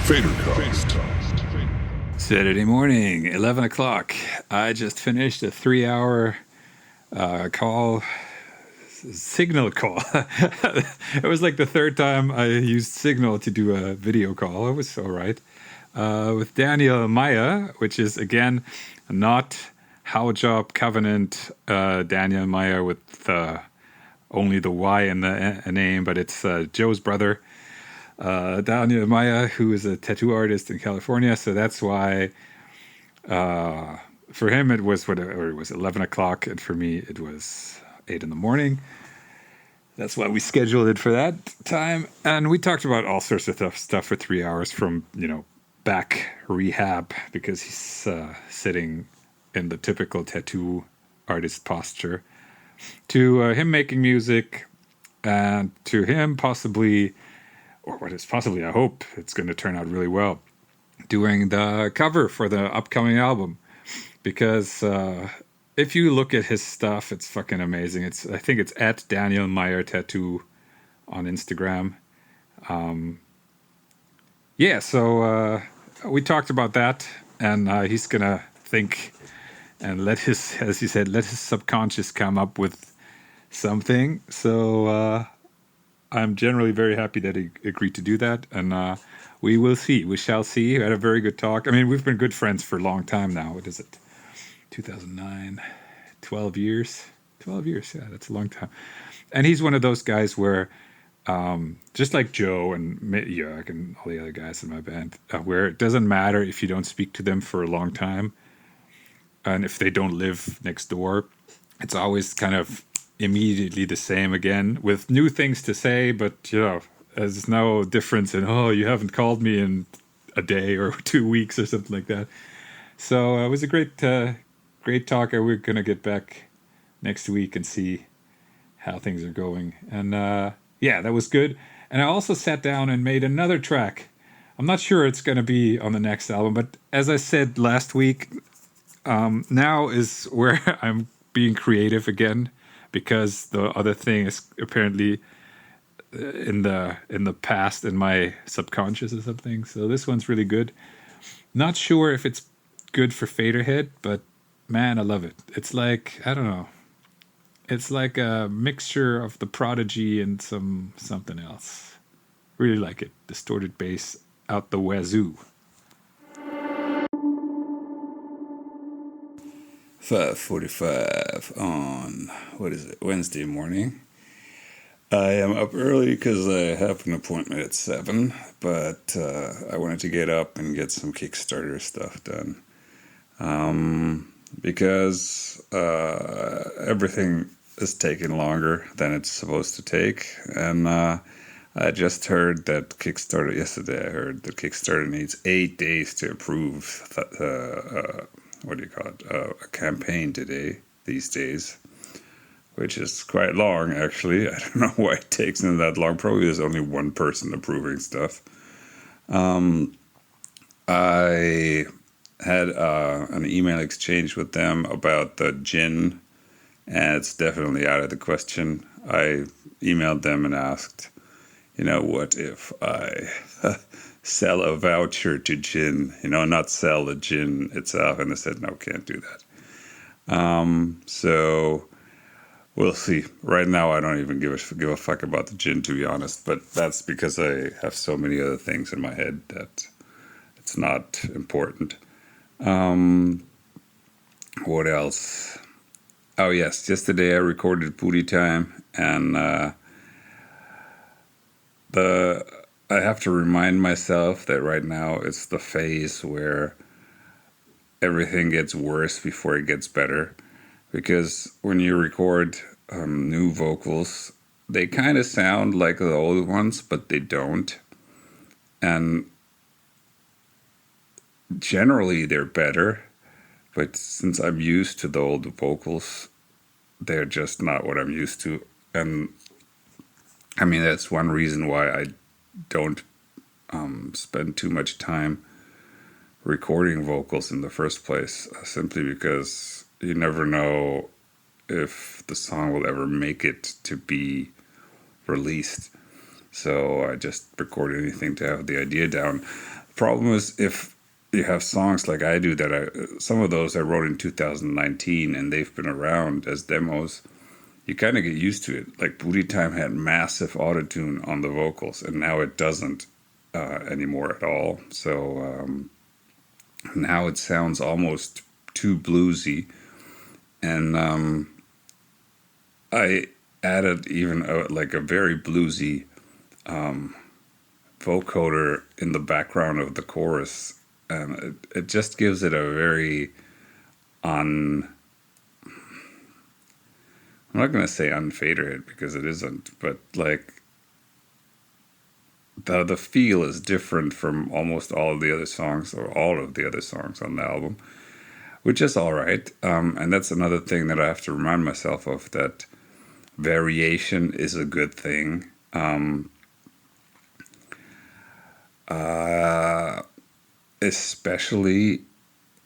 FaderCast. Saturday morning, 11 o'clock. I just finished a 3-hour signal call. It was like the third time I used Signal to do a video call. It was all right. With Daniel Meyer, which is, again, not How Job Covenant Daniel Meyer with only the Y in the name, but it's Joe's brother. Daniel Maya, who is a tattoo artist in California. So that's why for him it was 11 o'clock, and for me it was 8 in the morning. That's why we scheduled it for that time. And we talked about all sorts of stuff for 3 hours, from, back rehab, because he's sitting in the typical tattoo artist posture, to him making music, and to him possibly, or what is possibly, I hope it's going to turn out really well, doing the cover for the upcoming album. Because if you look at his stuff, it's fucking amazing. I think it's at Daniel Meyer Tattoo on Instagram. So we talked about that, and he's going to think and let his, as he said, let his subconscious come up with something. So I'm generally very happy that he agreed to do that, and we will see. We shall see. We had a very good talk. I mean, we've been good friends for a long time now. What is it? 2009, 12 years. 12 years, yeah, that's a long time. And he's one of those guys where, just like Joe and Jörg and all the other guys in my band, where it doesn't matter if you don't speak to them for a long time, and if they don't live next door, it's always kind of immediately the same again, with new things to say, but there's no difference in, you haven't called me in a day or 2 weeks or something like that. So it was a great talk. We're gonna get back next week and see how things are going. And that was good. And I also sat down and made another track. I'm not sure it's gonna be on the next album, but as I said last week, now is where I'm being creative again, because the other thing is apparently in the past, in my subconscious or something. So this one's really good. Not sure if it's good for Faderhead, but man, I love it. It's like, I don't know, it's like a mixture of the Prodigy and something else. Really like it. Distorted bass out the wazoo. 5:45 on, Wednesday morning. I am up early because I have an appointment at 7, but I wanted to get up and get some Kickstarter stuff done. Because everything is taking longer than it's supposed to take. And I just heard that Kickstarter, yesterday I heard that Kickstarter needs 8 days to approve a campaign these days, which is quite long, actually. I don't know why it takes them that long. Probably there's only one person approving stuff. I had an email exchange with them about the gin, and it's definitely out of the question. I emailed them and asked, what if I sell a voucher to gin, not sell the gin itself? And they said, no, can't do that. So we'll see. Right now, I don't even give a fuck about the gin, to be honest, but that's because I have so many other things in my head that it's not important. What else? Oh yes, yesterday I recorded Booty Time, and I have to remind myself that right now it's the phase where everything gets worse before it gets better, because when you record new vocals, they kind of sound like the old ones, but they don't, and generally they're better. But since I'm used to the old vocals, they're just not what I'm used to. And I mean, that's one reason why I don't spend too much time recording vocals in the first place, simply because you never know if the song will ever make it to be released. So I just record anything to have the idea down. The problem is if you have songs like I do some of those I wrote in 2019 and they've been around as demos, you kind of get used to it. Like Booty Time had massive autotune on the vocals, and now it doesn't anymore at all. So now it sounds almost too bluesy. And I added even a very bluesy vocoder in the background of the chorus, and it just gives it a very I'm not going to say unfaderhead because it isn't, but like the feel is different from almost all of the other songs or all of the other songs on the album, which is all right. And that's another thing that I have to remind myself of, that variation is a good thing. Especially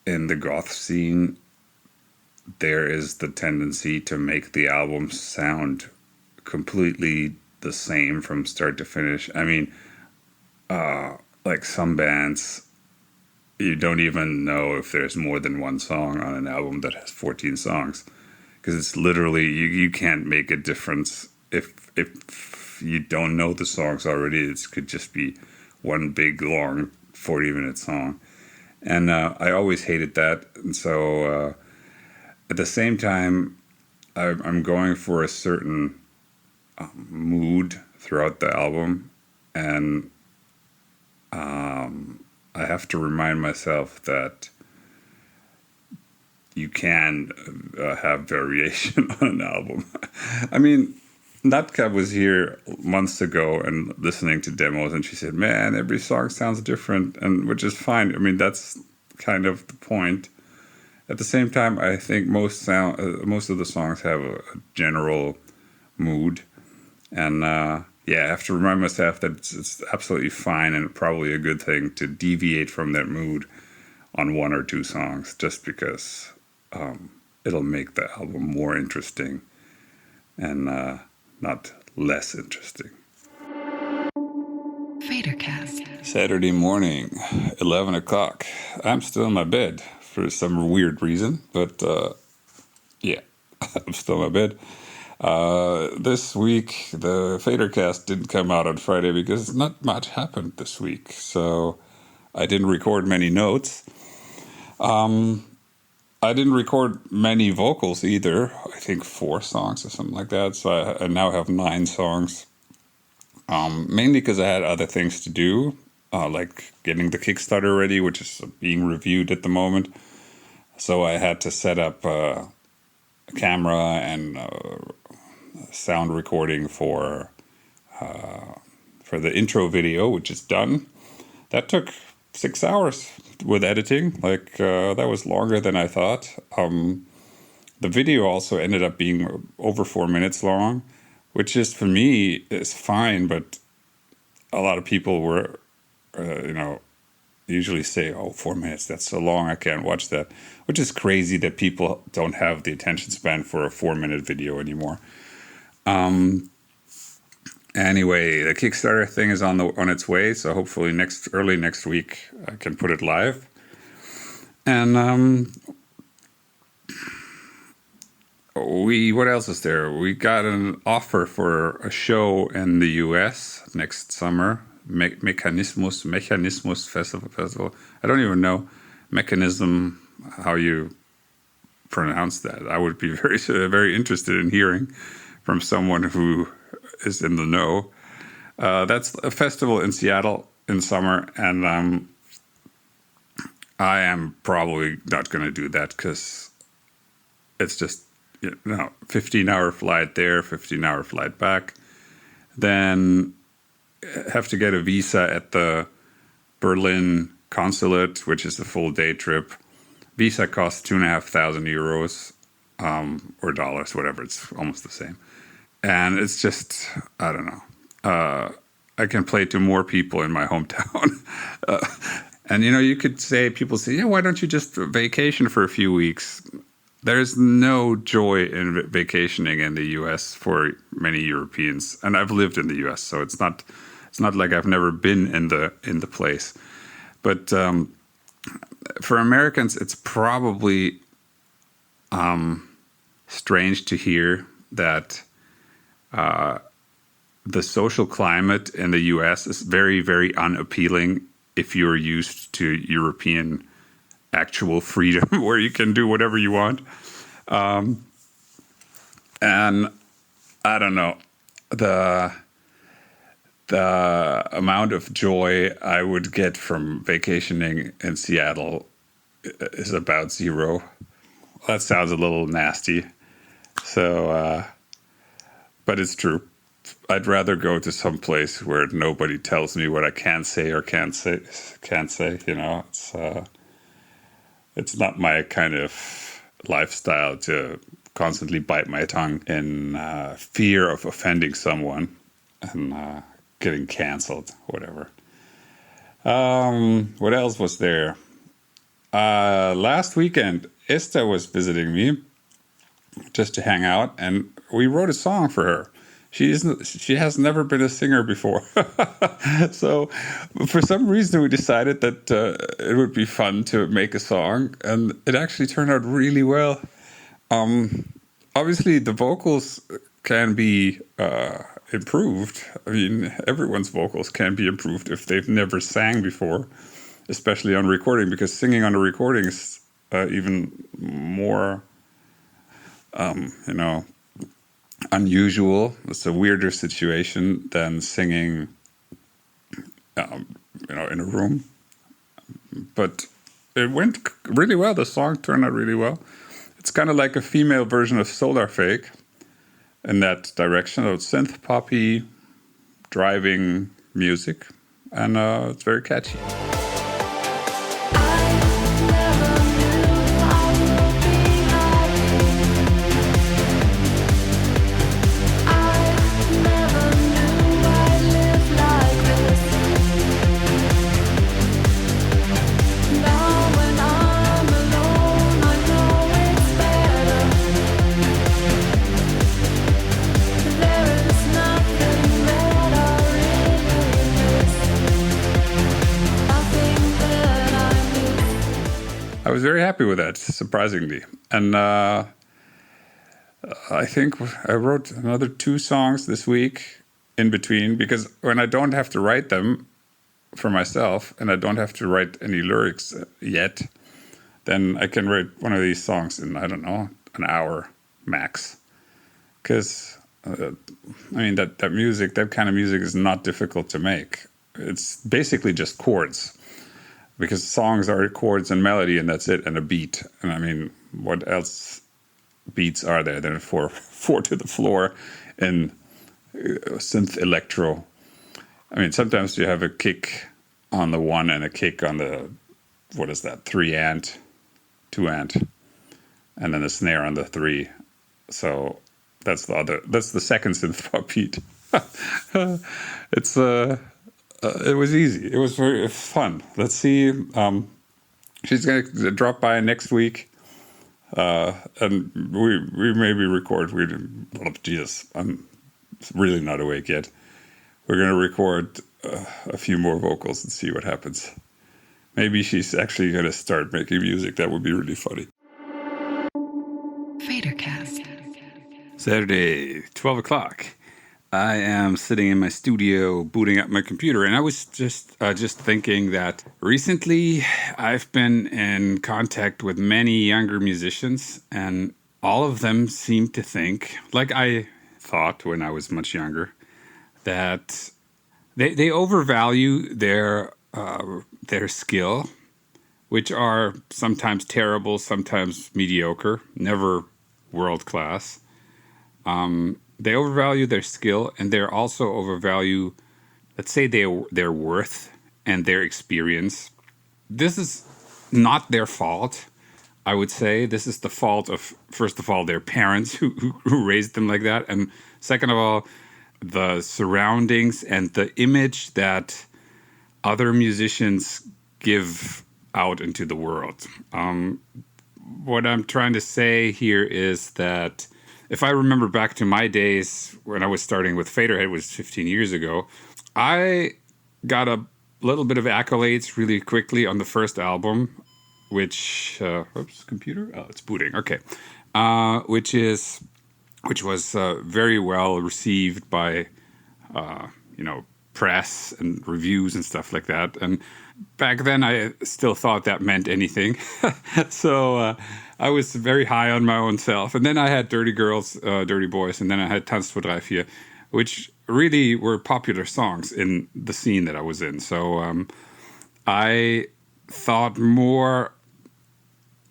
in the goth scene, there is the tendency to make the album sound completely the same from start to finish. I mean, like some bands, you don't even know if there's more than one song on an album that has 14 songs, because it's literally you can't make a difference if you don't know the songs already. It could just be one big long 40-minute song, and I always hated that. And so at the same time, I'm going for a certain mood throughout the album, and I have to remind myself that you can have variation on an album. I mean, Natka was here months ago and listening to demos, and she said, "Man, every song sounds different," and which is fine. I mean, that's kind of the point. At the same time, I think most of the songs have a general mood, and I have to remind myself that it's absolutely fine and probably a good thing to deviate from that mood on one or two songs, just because it'll make the album more interesting and not less interesting. FaderCast. Saturday morning, 11 o'clock. I'm still in my bed for some weird reason, but I'm still in my bed. This week, the FaderCast didn't come out on Friday because not much happened this week, so I didn't record many notes. I didn't record many vocals either. I think 4 songs or something like that, so I now have 9 songs. Mainly because I had other things to do, like getting the Kickstarter ready, which is being reviewed at the moment. So I had to set up a camera and sound recording for the intro video, which is done. That took 6 hours with editing. That was longer than I thought. The video also ended up being over 4 minutes long, which is, for me, is fine, but a lot of people were, usually say, 4 minutes, that's so long, I can't watch that, which is crazy that people don't have the attention span for a 4-minute video anymore. Anyway, the Kickstarter thing is on its way, so hopefully early next week I can put it live. And what else is there? We got an offer for a show in the US next summer. Mechanismus Festival. I don't even know mechanism, how you pronounce that. I would be very, very interested in hearing from someone who is in the know. That's a festival in Seattle in summer, and I am probably not going to do that because it's just 15-hour flight there, 15-hour flight back. Then have to get a visa at the Berlin consulate, which is a full day trip. Visa costs €2,500 or dollars, whatever. It's almost the same. And it's just, I don't know. I can play to more people in my hometown. And, you could say, people say, why don't you just vacation for a few weeks? there's no joy in vacationing in the U.S. for many Europeans, and I've lived in the U.S., so it's not like I've never been in the place. But for Americans, it's probably strange to hear that the social climate in the U.S. is very, very unappealing if you're used to European actual freedom where you can do whatever you want. And I don't know, the amount of joy I would get from vacationing in Seattle is about zero. That sounds a little nasty. So, but it's true. I'd rather go to some place where nobody tells me what I can say or can't say. You know, it's not my kind of lifestyle to constantly bite my tongue in fear of offending someone and getting canceled, whatever. What else was there? Last weekend, Esta was visiting me just to hang out, and we wrote a song for her. She has never been a singer before. So for some reason we decided that it would be fun to make a song, and it actually turned out really well. Obviously the vocals can be improved. I mean, everyone's vocals can be improved if they've never sang before, especially on recording, because singing on a recording is even more, unusual. It's a weirder situation than singing, in a room. But it went really well. The song turned out really well. It's kind of like a female version of Solar Fake in that direction of synth poppy, driving music, and it's very catchy. I was very happy with that, surprisingly. And I think I wrote another 2 songs this week in between, because when I don't have to write them for myself and I don't have to write any lyrics yet, then I can write one of these songs in, I don't know, an hour max. Because, that music, that kind of music is not difficult to make. It's basically just chords. Because songs are chords and melody, and that's it, and a beat. And I mean, what else beats are there than four to the floor and synth electro? I mean, sometimes you have a kick on the 1 and a kick on the, 3 ant, 2 ant, and then a snare on the 3. So that's the second synth pop beat. It was easy. It was very fun. Let's see. She's going to drop by next week, and we maybe record. Jesus, I'm really not awake yet. We're going to record a few more vocals and see what happens. Maybe she's actually going to start making music. That would be really funny. FaderCast. Saturday, 12 o'clock. I am sitting in my studio booting up my computer, and I was just thinking that recently I've been in contact with many younger musicians, and all of them seem to think, like I thought when I was much younger, that they overvalue their skill, which are sometimes terrible, sometimes mediocre, never world class. They overvalue their skill, and they also overvalue, let's say, their worth and their experience. This is not their fault, I would say. This is the fault of, first of all, their parents who raised them like that, and second of all, the surroundings and the image that other musicians give out into the world. what I'm trying to say here is that if I remember back to my days when I was starting with Faderhead, was 15 years ago, I got a little bit of accolades really quickly on the first album, which oops, computer, oh, it's booting. Okay, which was very well received by you know, press and reviews and stuff like that. And back then, I still thought that meant anything. So I was very high on my own self. And then I had Dirty Girls, Dirty Boys, and then I had Tanz 2, 3, 4, which really were popular songs in the scene that I was in. So I thought more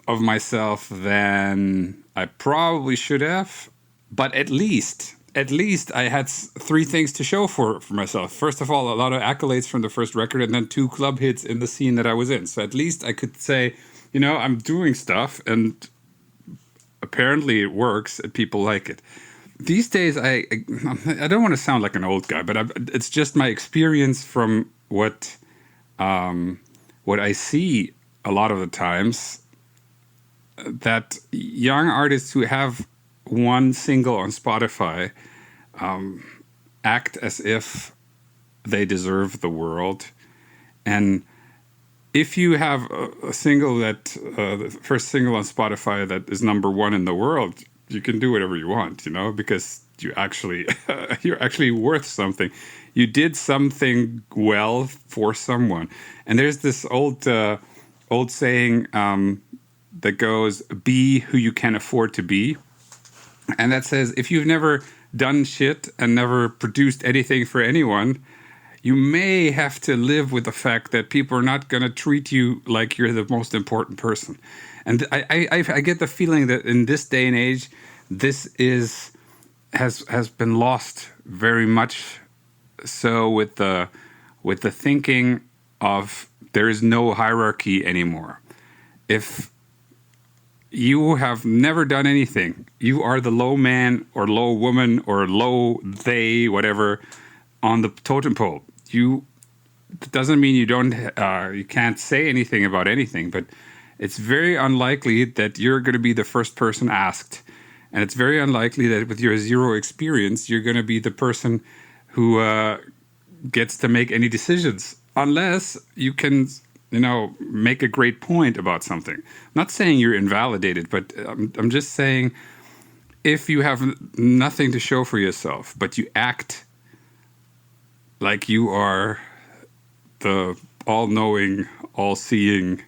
of myself than I probably should have. But at least I had three things to show for myself. First of all, a lot of accolades from the first record, and then 2 club hits in the scene that I was in. So at least I could say, you know, I'm doing stuff, and apparently it works, and people like it. These days, I don't want to sound like an old guy, but it's just my experience from what I see a lot of the times, that young artists who have one single on Spotify act as if they deserve the world. And if you have a single that the first single on Spotify that is number 1 in the world, you can do whatever you want, you know, because you actually you're actually worth something. You did something well for someone. And there's this old saying that goes, "Be who you can afford to be." And that says, if you've never done shit and never produced anything for anyone, you may have to live with the fact that people are not going to treat you like you're the most important person. And I get the feeling that in this day and age, this has been lost very much so with the thinking of there is no hierarchy anymore. If you have never done anything, you are the low man or low woman or low they, whatever, on the totem pole. It doesn't mean you can't say anything about anything, but it's very unlikely that you're going to be the first person asked. And it's very unlikely that with your zero experience, you're going to be the person who gets to make any decisions, unless you can, you know, make a great point about something. I'm not saying you're invalidated, but I'm just saying if you have nothing to show for yourself, but you act like you are the all-knowing, all-seeing,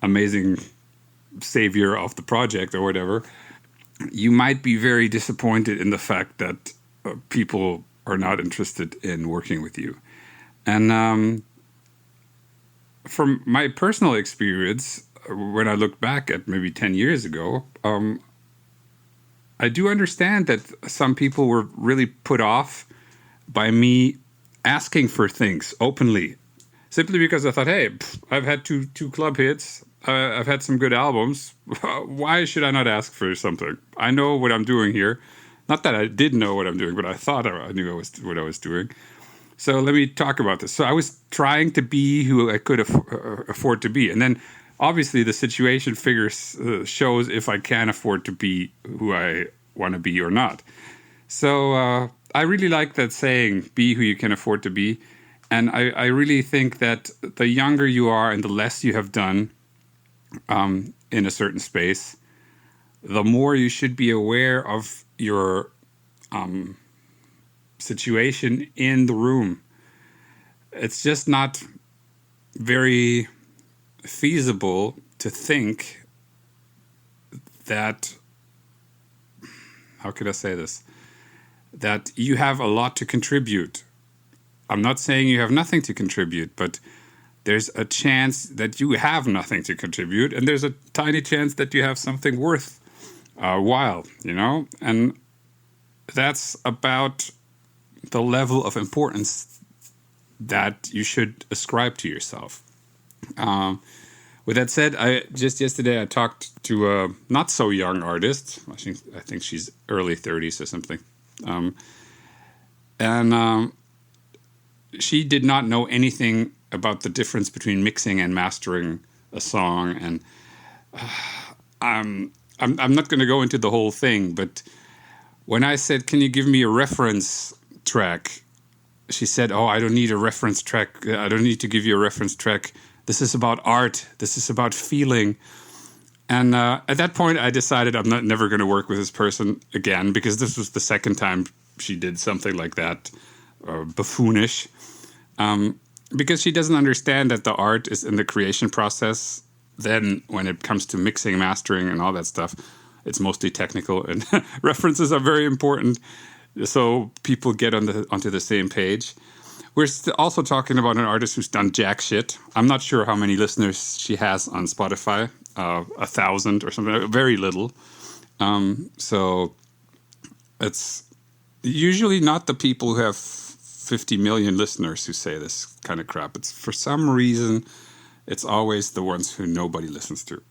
amazing savior of the project or whatever, you might be very disappointed in the fact that people are not interested in working with you. And from my personal experience, when I look back at maybe 10 years ago, I do understand that some people were really put off by me asking for things openly, simply because I thought, hey, I've had two club hits, I've had some good albums. Why should I not ask for something? I know what I'm doing here. Not that I did know what I'm doing, but I thought I knew what I was doing. So let me talk about this. So I was trying to be who I could afford to be. And then obviously the situation shows if I can afford to be who I want to be or not. So I really like that saying, be who you can afford to be. And I really think that the younger you are and the less you have done in a certain space, the more you should be aware of your situation in the room. It's just not very feasible to think that, how could I say this, that you have a lot to contribute. I'm not saying you have nothing to contribute, but there's a chance that you have nothing to contribute, and there's a tiny chance that you have something worth while, you know? And that's about the level of importance that you should ascribe to yourself. With that said, yesterday I talked to a not so young artist. I think she's early 30s or something, and she did not know anything about the difference between mixing and mastering a song, and I'm not going to go into the whole thing, but when I said, "Can you give me a reference track?" she said, "Oh, I don't need a reference track. I don't need to give you a reference track. This is about art. This is about feeling." And at that point, I decided I'm never going to work with this person again, because this was the second time she did something like that, buffoonish. Because she doesn't understand that the art is in the creation process. Then when it comes to mixing, mastering, and all that stuff, it's mostly technical, and references are very important, so people get onto the same page. We're also talking about an artist who's done jack shit. I'm not sure how many listeners she has on Spotify, 1,000 or something, very little. So it's usually not the people who have 50 million listeners who say this kind of crap. It's for some reason, it's always the ones who nobody listens to.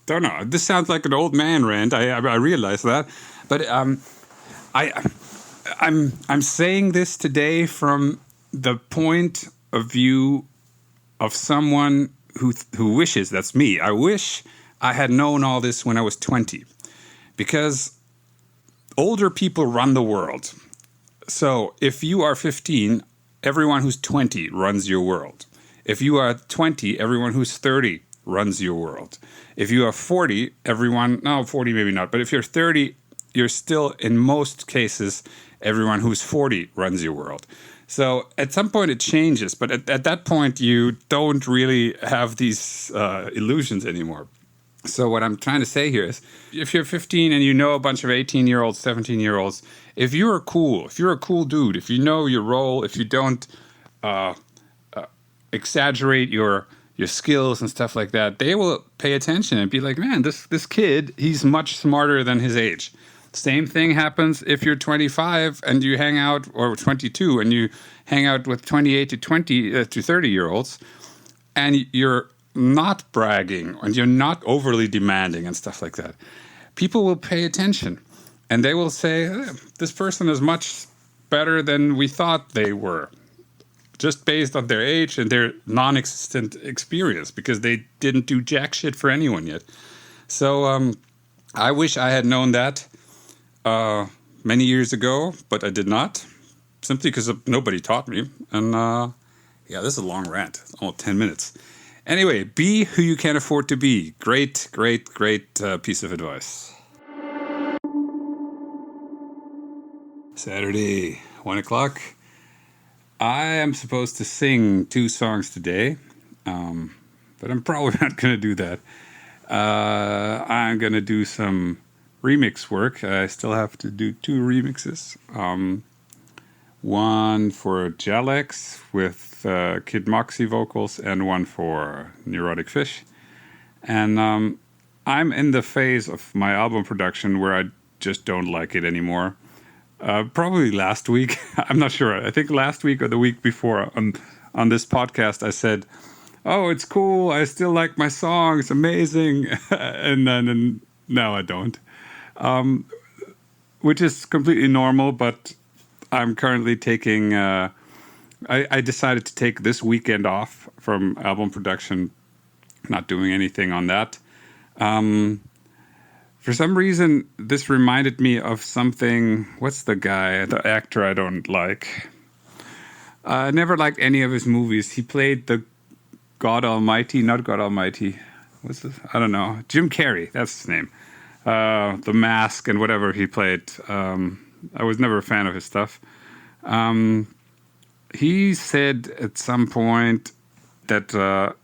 Don't know. This sounds like an old man rant. I realize that, but I'm saying this today from the point of view of someone who wishes, that's me. I wish I had known all this when I was 20, because older people run the world. So if you are 15, everyone who's 20 runs your world. If you are 20, everyone who's 30 runs your world. If you are 40, 40 maybe not, but if you're 30, you're still, in most cases, everyone who's 40 runs your world. So at some point it changes, but at that point you don't really have these illusions anymore. So what I'm trying to say here is, if you're 15 and you know a bunch of 18-year-olds, 17-year-olds, if you're a cool dude, if you know your role, if you don't exaggerate your skills and stuff like that, they will pay attention and be like, man, this kid, he's much smarter than his age. Same thing happens if you're 25 and you hang out, or 22, and you hang out with 28 to 30-year-olds, and you're not bragging and you're not overly demanding and stuff like that. People will pay attention, and they will say, this person is much better than we thought they were, just based on their age and their non-existent experience, because they didn't do jack shit for anyone yet. So I wish I had known that many years ago, but I did not, simply because nobody taught me. And yeah, this is a long rant. It's almost 10 minutes. Anyway, be who you can afford to be. Great, great, great piece of advice. Saturday, 1 o'clock. I am supposed to sing 2 songs today, but I'm probably not going to do that. I'm going to do some remix work. I still have to do 2 remixes. One for Jalex with Kid Moxie vocals, and one for Neurotic Fish. And I'm in the phase of my album production where I just don't like it anymore. Probably last week. I'm not sure. I think last week or the week before on this podcast, I said, oh, it's cool. I still like my song. It's amazing. and now I don't. Which is completely normal, but I'm currently taking... I decided to take this weekend off from album production, not doing anything on that. For some reason, this reminded me of something... What's the actor I don't like? I never liked any of his movies. He played the God Almighty, not God Almighty. What's this? I don't know. Jim Carrey, that's his name. The Mask and whatever he played. I was never a fan of his stuff. He said at some point that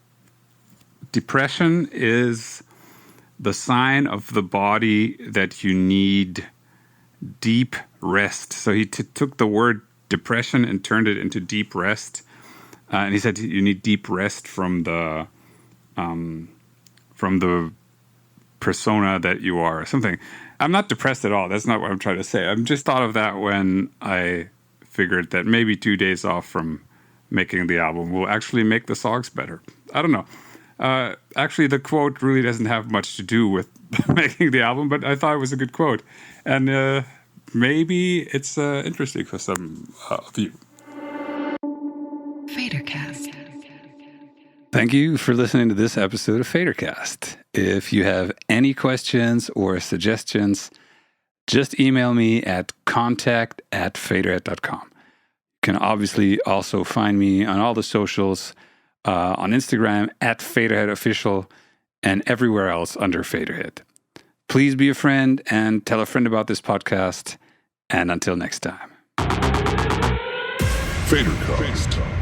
depression is the sign of the body that you need deep rest. So he took the word depression and turned it into deep rest. And he said you need deep rest from the persona that you are, or something. I'm not depressed at all. That's not what I'm trying to say. I'm just thought of that when I figured that maybe 2 days off from making the album will actually make the songs better. I don't know. Actually, the quote really doesn't have much to do with making the album, but I thought it was a good quote. And maybe it's interesting for some of you. FaderCast. Thank you for listening to this episode of FaderCast. If you have any questions or suggestions, just email me at contact@faderhead.com. You can obviously also find me on all the socials, on Instagram @FaderheadOfficial, and everywhere else under Faderhead. Please be a friend and tell a friend about this podcast. And until next time. FaderCast.